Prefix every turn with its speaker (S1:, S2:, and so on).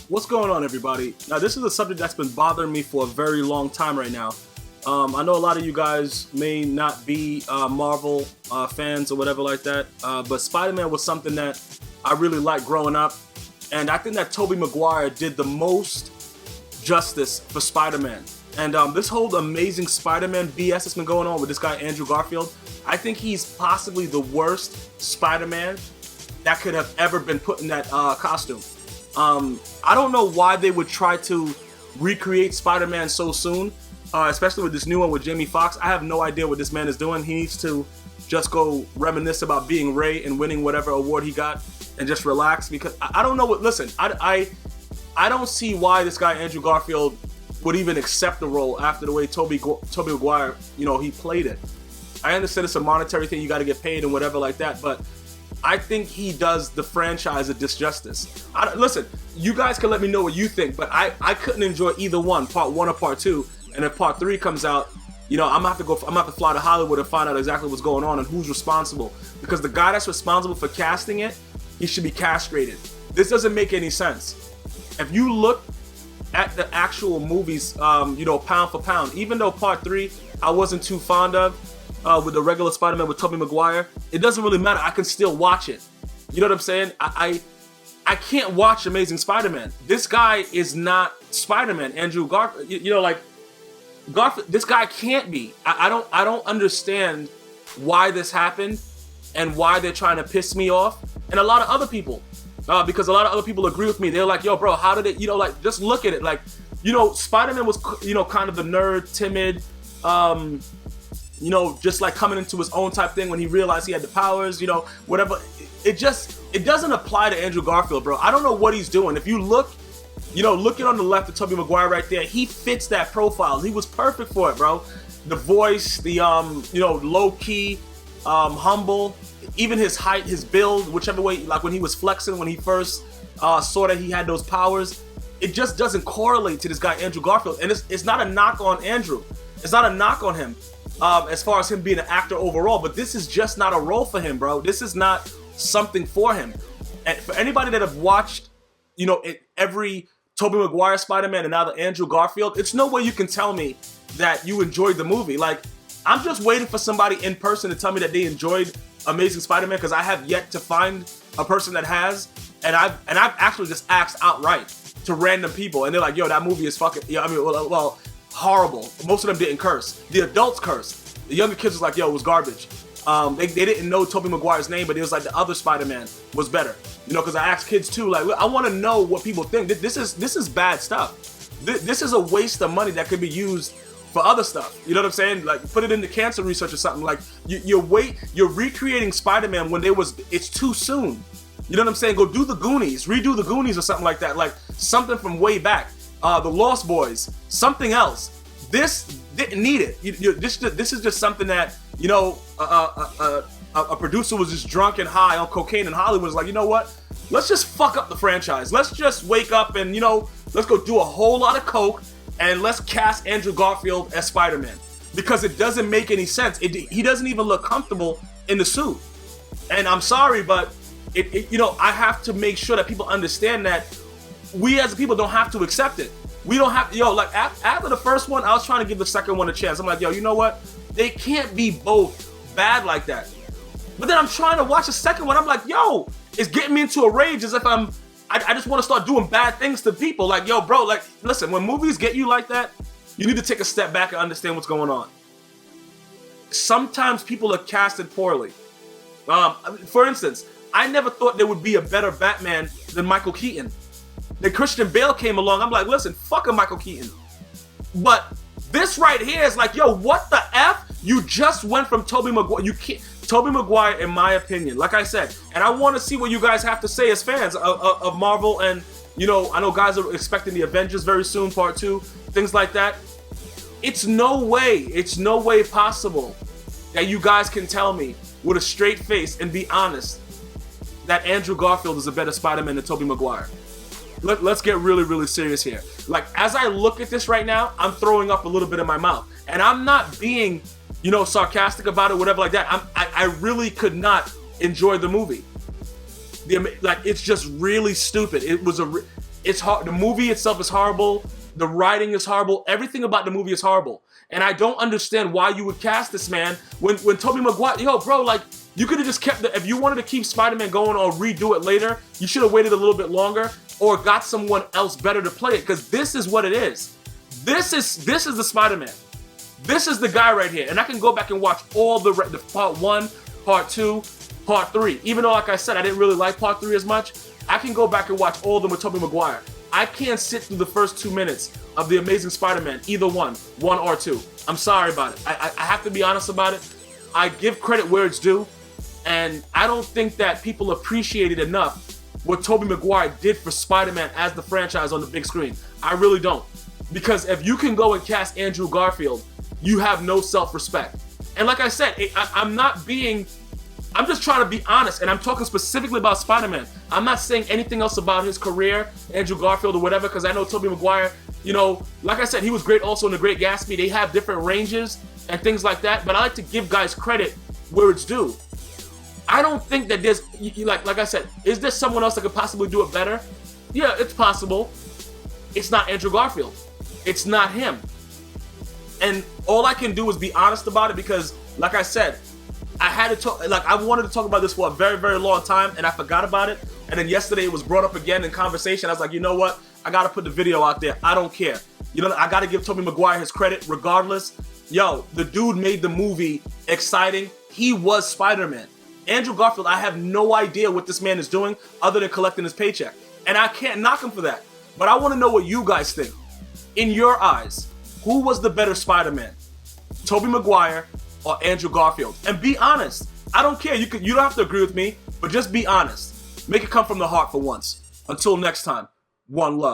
S1: What's going on, everybody? Now, this is a subject that's been bothering me for a very long time right now. I know a lot of you guys may not be Marvel fans or whatever like that, but Spider-Man was something that I really liked growing up, and I think that Tobey Maguire did the most justice for Spider-Man. And this whole Amazing Spider-Man BS that's been going on with this guy Andrew Garfield, I think he's possibly the worst Spider-Man that could have ever been put in that costume. I don't know why they would try to recreate Spider-Man so soon, especially with this new one with Jamie Foxx. I have no idea what this man is doing. He needs to just go reminisce about being Ray and winning whatever award he got and just relax, because I don't know what, listen, I don't see why this guy Andrew Garfield would even accept the role after the way Tobey Maguire, he played it. I understand it's a monetary thing, you got to get paid and whatever like that, but I think he does the franchise a disjustice. Listen, you guys can let me know what you think, but I couldn't enjoy either one, part 1 or part 2. And if part 3 comes out, I'm gonna have to fly to Hollywood and find out exactly what's going on and who's responsible. Because the guy that's responsible for casting it, he should be castrated. This doesn't make any sense. If you look at the actual movies, pound for pound, even though part 3 I wasn't too fond of, with the regular Spider-Man with Tobey Maguire, it doesn't really matter. I can still watch it. You know what I'm saying? I can't watch Amazing Spider-Man. This guy is not Spider-Man. Andrew Garfield, Garfield. This guy can't be. I don't understand why this happened and why they're trying to piss me off. And a lot of other people, because a lot of other people agree with me. They're like, yo, bro, how did it? Just look at it. Spider-Man was, kind of the nerd, timid. Just like coming into his own type thing when he realized he had the powers, whatever. It doesn't apply to Andrew Garfield, bro. I don't know what he's doing. If you look, looking on the left at Tobey Maguire right there, he fits that profile. He was perfect for it, bro. The voice, the, low-key, humble, even his height, his build, whichever way, like when he was flexing, when he first saw that he had those powers, it just doesn't correlate to this guy, Andrew Garfield. And it's not a knock on Andrew. It's not a knock on him. As far as him being an actor overall, but this is just not a role for him, bro. This is not something for him. And for anybody that have watched, every Tobey Maguire Spider-Man and now the Andrew Garfield, it's no way you can tell me that you enjoyed the movie. Like, I'm just waiting for somebody in person to tell me that they enjoyed Amazing Spider-Man, because I have yet to find a person that has, and I've actually just asked outright to random people, and they're like, yo, that movie is fucking, horrible. Most of them didn't curse. The adults cursed. The younger kids was like, yo, it was garbage. They didn't know Tobey Maguire's name, but it was like the other Spider-Man was better. Because I asked kids too, like, I want to know what people think. This is bad stuff. This is a waste of money that could be used for other stuff. You know what I'm saying? Like, put it into cancer research or something. Like, you're recreating Spider-Man when it's too soon. You know what I'm saying? Go do the Goonies, redo the Goonies or something like that. Like, something from way back. The Lost Boys, something else. This didn't need it. This is just something that, a producer was just drunk and high on cocaine in Hollywood, was like, you know what? Let's just fuck up the franchise. Let's just wake up and, let's go do a whole lot of coke and let's cast Andrew Garfield as Spider-Man. Because it doesn't make any sense. He doesn't even look comfortable in the suit. And I'm sorry, but I have to make sure that people understand that we as people don't have to accept it. We don't have, after the first one, I was trying to give the second one a chance. I'm like, yo, you know what? They can't be both bad like that. But then I'm trying to watch the second one. I'm like, yo, it's getting me into a rage as if I just want to start doing bad things to people. Like, yo, bro, like, listen, when movies get you like that, you need to take a step back and understand what's going on. Sometimes people are casted poorly. For instance, I never thought there would be a better Batman than Michael Keaton. Then Christian Bale came along. I'm like, listen, fuck a Michael Keaton. But this right here is like, yo, what the F? You just went from Tobey Maguire. You can't. Tobey Maguire, in my opinion, like I said, and I want to see what you guys have to say as fans of Marvel. And, I know guys are expecting the Avengers very soon, part 2, things like that. It's no way possible that you guys can tell me with a straight face and be honest that Andrew Garfield is a better Spider-Man than Tobey Maguire. Let's get really, really serious here. Like, as I look at this right now, I'm throwing up a little bit in my mouth. And I'm not being, sarcastic about it, whatever like that. I really could not enjoy the movie. It's just really stupid. It's hard. The movie itself is horrible. The writing is horrible. Everything about the movie is horrible. And I don't understand why you would cast this man when Tobey Maguire, yo, bro, like, you could have just kept if you wanted to keep Spider-Man going or redo it later, you should have waited a little bit longer or got someone else better to play it, because this is what it is. This is the Spider-Man. This is the guy right here. And I can go back and watch all the part 1, part 2, part 3. Even though, like I said, I didn't really like part 3 as much, I can go back and watch all of them with Tobey Maguire. I can't sit through the first 2 minutes of The Amazing Spider-Man, either one or 2. I'm sorry about it. I have to be honest about it. I give credit where it's due, and I don't think that people appreciated enough what Tobey Maguire did for Spider-Man as the franchise on the big screen. I really don't. Because if you can go and cast Andrew Garfield, you have no self-respect. And like I said, I'm just trying to be honest, and I'm talking specifically about Spider-Man. I'm not saying anything else about his career, Andrew Garfield or whatever, because I know Tobey Maguire, you know, like I said, he was great also in The Great Gatsby. They have different ranges and things like that, but I like to give guys credit where it's due. I don't think that there's, like I said, is there someone else that could possibly do it better? Yeah, it's possible. It's not Andrew Garfield. It's not him. And all I can do is be honest about it, because, like I said, I had to talk, like, I wanted to talk about this for a very, very long time, and I forgot about it. And then yesterday it was brought up again in conversation. I was like, you know what? I gotta put the video out there. I don't care. You know, I gotta give Tobey Maguire his credit regardless. Yo, the dude made the movie exciting. He was Spider-Man. Andrew Garfield, I have no idea what this man is doing other than collecting his paycheck. And I can't knock him for that. But I want to know what you guys think. In your eyes, who was the better Spider-Man? Tobey Maguire or Andrew Garfield? And be honest. I don't care. You don't have to agree with me, but just be honest. Make it come from the heart for once. Until next time, one love.